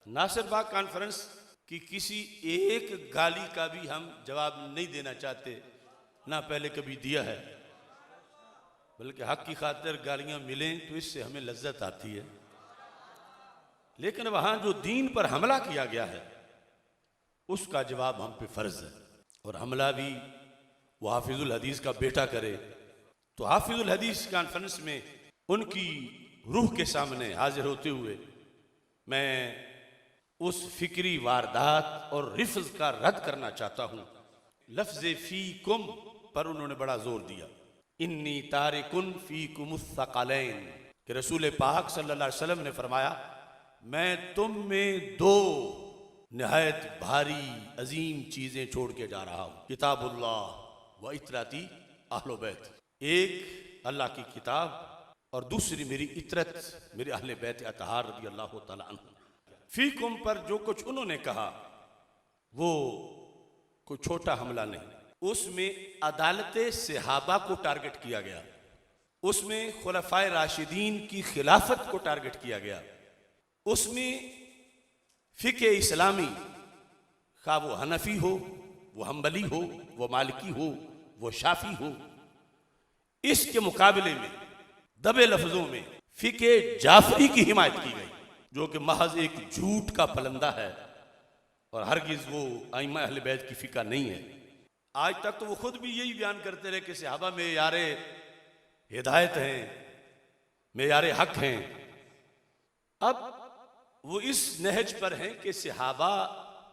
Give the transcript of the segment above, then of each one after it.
नासिर बाग conference की किसी एक गाली का भी हम जवाब नहीं देना चाहते, ना पहले कभी दिया है, बल्कि हक की खातिर गालियां मिलें तो इससे हमें लज्जत आती है। लेकिन वहां जो दीन पर हमला किया गया है उसका जवाब हम पे फर्ज है, और हमला भी वो हाफिजुल हदीस का बेटा करे तो हाफिजुल हदीस कॉन्फ्रेंस में उनकी रूह के सामने हाजिर होते हुए मैं उस फिक्री वारदात और रिफ्ज का रद्द करना चाहता हूं। लफ्ज़ फी कुम पर उन्होंने बड़ा जोर दिया, इन्नी तारिकुन फी कुमुस्सक़लैन, कि रसूल पाक सल्लल्लाहु अलैहि वसल्लम ने फरमाया मैं तुम में दो निहायत भारी अजीम चीजें छोड़ के जा रहा हूं, किताबुल्लाह व इतरती अहलो बैत, एक अल्लाह की किताब और दूसरी मेरी इतरत, मेरे अहले बैत अतहार रज़ी अल्लाह तआला अन्हु। फीकुम पर जो कुछ उन्होंने कहा वो कोई छोटा हमला नहीं, उसमें अदालत सहाबा को टारगेट किया गया, उसमें खुलफाए राशिदीन की खिलाफत को टारगेट किया गया, उसमें फिक़े इस्लामी खा वो हनफी हो, वो हम्बली हो, वो मालिकी हो, वो शाफी हो, इसके मुकाबले में दबे लफ्जों में फिक़े जाफरी की हिमायत की गई, जो कि महज एक झूठ का पलंदा है और हरगिज वो आइमा अहले बैत की फिका नहीं है। आज तक तो वो खुद भी यही बयान करते रहे कि सहाबा में यारे हिदायत हैं, मेयारे हक हैं। अब वो इस नहज पर हैं कि सहाबा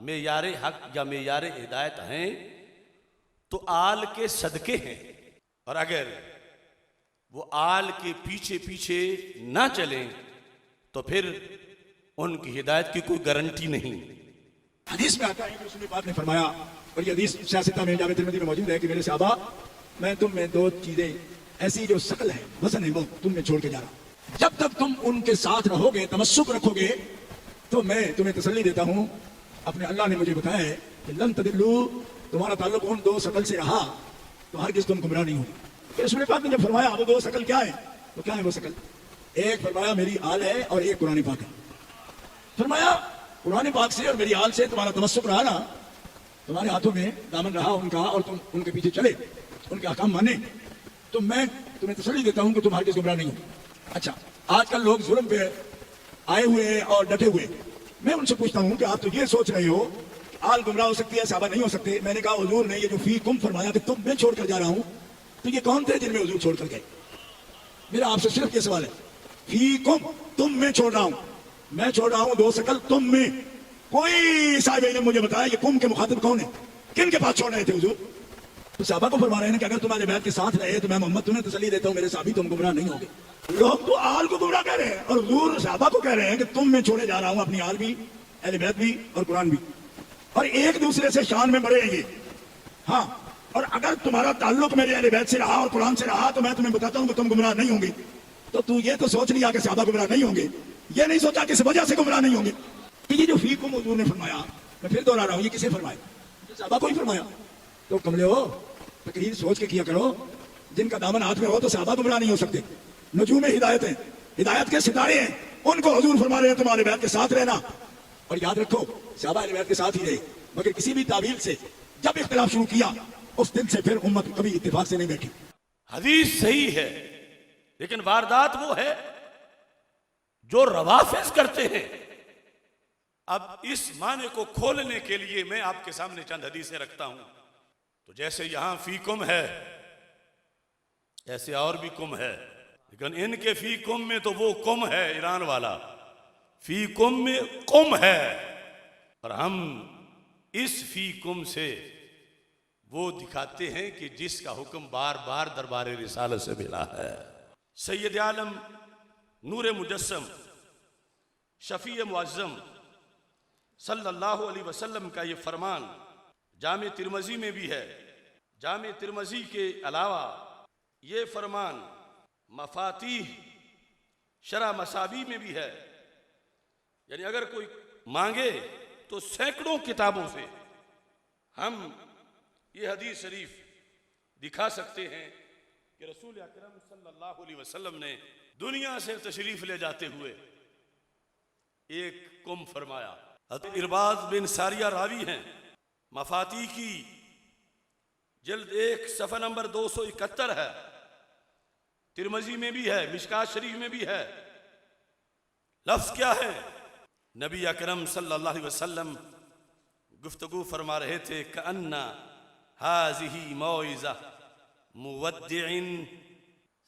मेयारे हक या मेयारे हिदायत हैं तो आल के सदके हैं, और अगर वो आल के पीछे पीछे ना चलें तो फिर उनकी हिदायत की कोई गारंटी नहीं। हदीस में आता है कि रसूल पाक ने फरमाया, और ये हदीस सियासता में जामे तिरमिज़ी में मौजूद है, कि मेरे सहाबा मैं तुम में दो चीजें ऐसी जो शकल है वजन है वो तुम में छोड़ के जा रहा हूं, जब तक तुम उनके साथ रहोगे, तमस्सुक रखोगे, तो मैं तुम्हें तसल्ली देता हूं, अपने अल्लाह ने मुझे बताया है कि लन तदिल्लू, तुम्हारा ताल्लुक उन दो शकल से रहा तो हरगिज़ तुम गुमराह नहीं होगे। रसूल पाक ने जब फरमाया वो दो शकल क्या है, तो क्या है वो शकल, एक फरमाया मेरी आल है और एक कुरान पाक है। फरमाया कुरान पाक से और मेरी आल से तुम्हारा तमस्सुक रहा ना, तुम्हारे हाथों में दामन रहा उनका और तुम उनके पीछे चले, उनके अहकाम माने, तो मैं तुम्हें तसल्ली देता हूं कि तुम हरगिज़ गुमराह नहीं हो। अच्छा, आजकल लोग जुल्म पे आए हुए हैं और डटे हुए, मैं उनसे पूछता हूं कि आप तो ये सोच रहे हो आल गुमराह हो सकती है, सहाबा नहीं हो सकते। मैंने कहा हुजूर ने ये जो फी कुम फरमाया कि तुम मैं छोड़ कर जा रहा हूं, तो ये कौन थे जिनमें हुजूर छोड़ कर गए? मेरा आपसे सिर्फ ये सवाल है, फी कुम तुम मैं छोड़ रहा हूं, मैं छोड़ रहा हूं दो शकल तुम में, कोई साहिब इल्म मुझे बताया ये कुम के मुखातिब कौन है, किन के पास छोड़ रहे थे हुजूर? तो सहाबा को फरमा रहे हैं कि अगर तुम्हारे बैत के साथ रहे तो मैं मोहम्मद तुम्हें तसल्ली देता हूं मेरे साहबी तुम गुमराह नहीं होगे। लोग तो आल को गुमराह कह रहे हैं और हुजूर सहाबा को कह रहे हैं कि तुम मैं छोड़े जा रहा हूं, अपनी आल भी, अहले बैत भी और कुरान भी, और एक दूसरे से शान में बड़े हैं ये। हाँ, और अगर तुम्हारा ताल्लुक मेरे अहले बैत से रहा और कुरान से रहा तो मैं तुम्हें बताता हूं कि तुम गुमराह नहीं होंगे। तो तू ये तो सोच लिया कि सहाबा गुमराह नहीं होंगे, ये नहीं सोचा किस वजह से गुमराह नहीं होंगे। तो ये जो फी कुम हुजूर ने फरमाया, मैं फिर दोहरा रहा हूं, ये किसे फरमाया? सहाबा को ही फरमाया। तो कमले हो, तकरीर सोच के किया करो, जिनका दामन हाथ में हो तो सहाबा गुमराह नहीं हो सकते। नजूम हिदायत है, हिदायत के सितारे हैं, उनको हुजूर फरमा रहे हैं तुम्हारे बैत के साथ रहना, और याद रखो सहाबा अहले बैत के साथ ही रहे, मगर किसी भी तावील से जब इख्तिलाफ शुरू किया उस दिन से फिर उम्मत कभी इत्तेफाक से नहीं बैठी। हदीस सही है, लेकिन वारदात वो है जो रवाफिज करते हैं। अब इस माने को खोलने के लिए मैं आपके सामने चंद हदीसें रखता हूं। तो जैसे यहां फी कुम है ऐसे और भी कुम है, लेकिन इनके फी कुम में तो वो कुम है ईरान वाला, फी कुम में कुम है, और हम इस फी कुम से वो दिखाते हैं कि जिसका हुक्म बार बार दरबार रिसालत से मिला है। सैयद आलम नूर मुजस्सम शफी मुअज्जम सल्लल्लाहु अलैहि वसल्लम का ये फरमान जामे तिरमिज़ी में भी है। जामे तिरमिज़ी के अलावा ये फरमान मफातीह शरा मसाबी में भी है। यानी अगर कोई मांगे तो सैकड़ों किताबों से हम ये हदीस शरीफ दिखा सकते हैं कि रसूल अकरम सल्लल्लाहु अलैहि वसल्लम ने दुनिया से तशरीफ ले जाते हुए एक कुम फरमाया। हज़रत इरबाज बिन सारिया रावी हैं, मफाती की जल्द 1 सफ़ा नंबर 271 है, तिरमिज़ी में भी है, मिशकात शरीफ में भी है। लफ्ज़ क्या है? नबी अकरम सल्लल्लाहु अलैहि वसल्लम गुफ्तगू फरमा रहे थे, कअन्ना हाज़िही मौइज़ा मुवद्दिइन।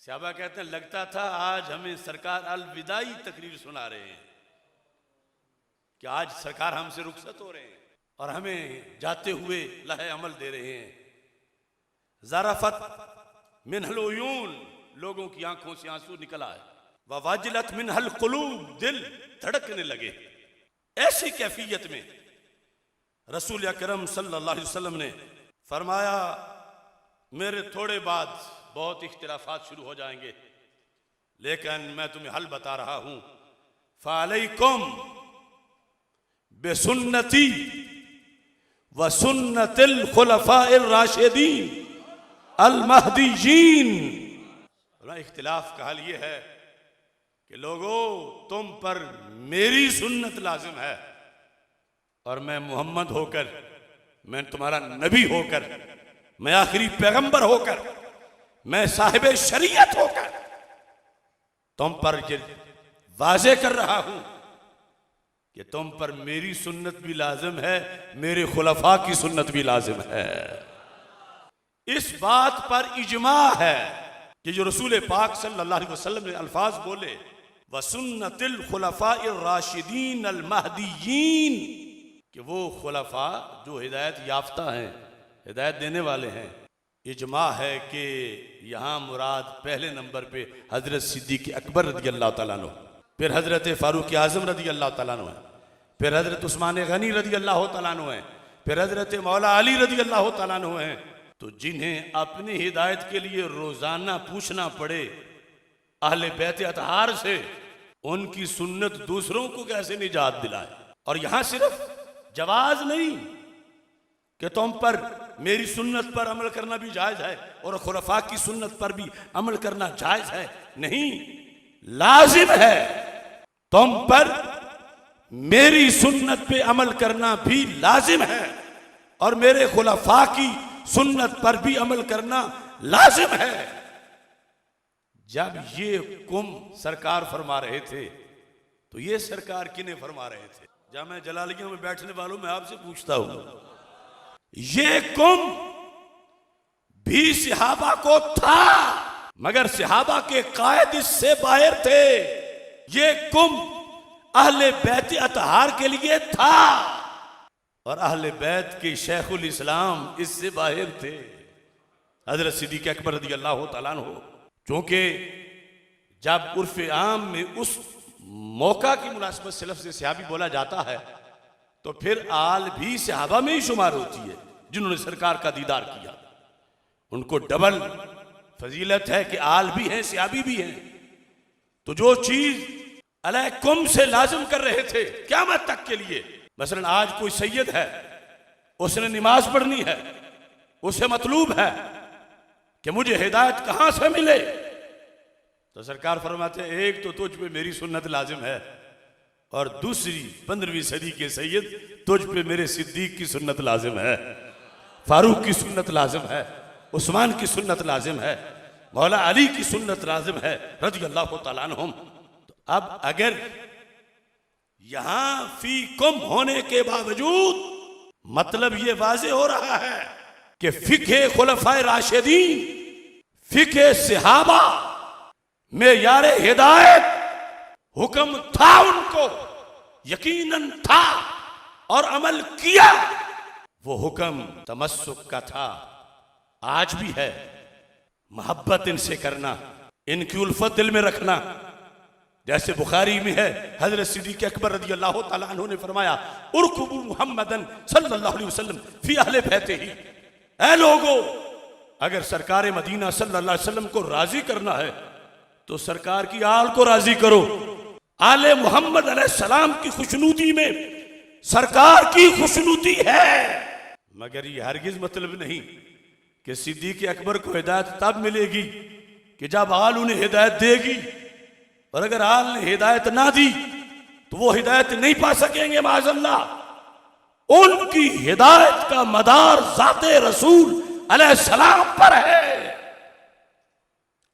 सहाबा कहते हैं लगता था आज हमें सरकार अलविदाई तकरीर सुना रहे हैं, कि आज सरकार हमसे रुखसत हो रहे हैं और हमें जाते हुए लहे अमल दे रहे हैं। ज़रफ़त मिनहल उयून, लोगों की आंखों से आंसू निकला है। व वाजिलत मिनहल कुलूब, दिल धड़कने लगे। ऐसी कैफियत में रसूल अकरम सल्लल्लाहु अलैहि वसल्लम ने फरमाया, मेरे थोड़े बाद बहुत इख्तिलाफात शुरू हो जाएंगे, लेकिन मैं तुम्हें हल बता रहा हूं। फ़अलैकुम बेसुन्नती व सुन्नतिल खुलफाइर राशिदीन अल महदीयीन। इख्तिलाफ का हल ये है कि लोगों, तुम पर मेरी सुन्नत लाजिम है, और मैं मोहम्मद होकर, मैं तुम्हारा नबी होकर, मैं आखिरी पैगंबर होकर, मैं साहिब शरीयत होकर तुम पर ये वाज़े कर रहा हूं कि तुम पर मेरी सुन्नत भी लाजिम है, मेरे खुलफा की सुन्नत भी लाजिम है। इस बात पर इजमा है कि जो रसूल पाक सल्लल्लाहु अलैहि वसल्लम ने अल्फाज बोले, व सुन्नतिल खुलफाइर राशिदीन अल महदीयीन, कि वो खुलफा जो हिदायत याफ्ता हैं, हिदायत देने वाले हैं। इजमा है कि यहाँ मुराद पहले नंबर पे हजरत सिद्दीक़ अकबर रज़ी अल्लाह तआला अन्हु, फिर हजरत फारूक आज़म रज़ी अल्लाह तआला अन्हु है, फिर हजरत उस्मान गनी रज़ी अल्लाह तआला अन्हु है, फिर हजरत मौला अली रज़ी अल्लाह तआला अन्हु है। तो जिन्हें अपनी हिदायत के लिए रोजाना पूछना पड़े अहले बैत अतहार से, उनकी सुन्नत दूसरों को कैसे निजात दिलाए। और यहां सिर्फ जवाज नहीं कि तुम पर मेरी सुन्नत पर अमल करना भी जायज है और खुलफा की सुन्नत पर भी अमल करना जायज है, नहीं, लाजिम है तुम पर मेरी सुन्नत पे अमल करना भी लाजिम है और मेरे खुलफा की सुन्नत पर भी अमल करना लाजिम है। जब ये कुम सरकार फरमा रहे थे, तो ये सरकार किन्हें फरमा रहे थे? जामे जलालिया में बैठने वालों, मैं आपसे पूछता हूं, ये कुम भी सहाबा को था, मगर सहाबा के कायद इससे बाहर थे। ये कुम अहले बैत अतहार के लिए था और अहले बैत के शेखुल इस्लाम इससे बाहर थे, हजरत सिद्दीक़ अकबर रज़ी अल्लाह तआला अन्हु। क्योंकि जब उर्फ आम में उस मौका की मुनासिबत से लफ्ज़ सहाबी बोला जाता है, तो फिर आल भी सहाबा में ही शुमार होती है जिन्होंने सरकार का दीदार किया। उनको डबल फजीलत है कि आल भी हैं, सहाबी भी हैं। तो जो चीज अलैकुम से लाजिम कर रहे थे क़यामत तक के लिए, मसलन आज कोई सैयद है, उसने नमाज पढ़नी है, उसे मतलूब है कि मुझे हिदायत कहां से मिले, तो सरकार फरमाते हैं, एक तो तुझ पे मेरी सुन्नत लाजिम है और दूसरी 15वीं सदी के सैयद तुझ पे मेरे सिद्दीक की सुन्नत लाजिम है, फारूक की सुन्नत लाजिम है, उस्मान की सुन्नत लाजिम है, मौला अली की सुन्नत लाजिम है रज़ी अल्लाह तआला अन्हुम। तो अब अगर यहां फी कुम होने के बावजूद मतलब ये वाज़े हो रहा है कि फिक़े खुलफ़ाए राशिदीन, फिक़े सहाबा में यारे हिदायत हुक्म था, उनको यकीनन था और अमल किया। वो हुक्म तमस्सुक का था, आज भी है। मोहब्बत इनसे करना, इनकी उल्फत दिल में रखना। जैसे बुखारी में है, हजरत सिद्दीक़ अकबर रज़ी अल्लाह तआला अन्हु ने फरमाया, उरकुबू मुहम्मदन सल्लल्लाहु अलैहि वसल्लम फी अहले बैतिही। ऐ लोगो, अगर सरकार मदीना सल्लल्लाहु अलैहि वसल्लम को राजी करना है तो सरकार की आल को राजी करो। आले मोहम्मद अलैहिस्सलाम की खुशनूदी में सरकार की खुशनूदी है। मगर ये हरगिज मतलब नहीं कि सिद्दीक़ अकबर को हिदायत तब मिलेगी कि जब आल उन्हें हिदायत देगी, और अगर आल ने हिदायत ना दी तो वो हिदायत नहीं पा सकेंगे माज़अल्लाह। उनकी हिदायत का मदार ज़ाते रसूल अलैहिस्सलाम पर है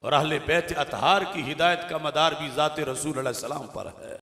और अहले बैत अतहार की हिदायत का मदार भी ज़ाते रसूल अलैहिस्सलाम पर है।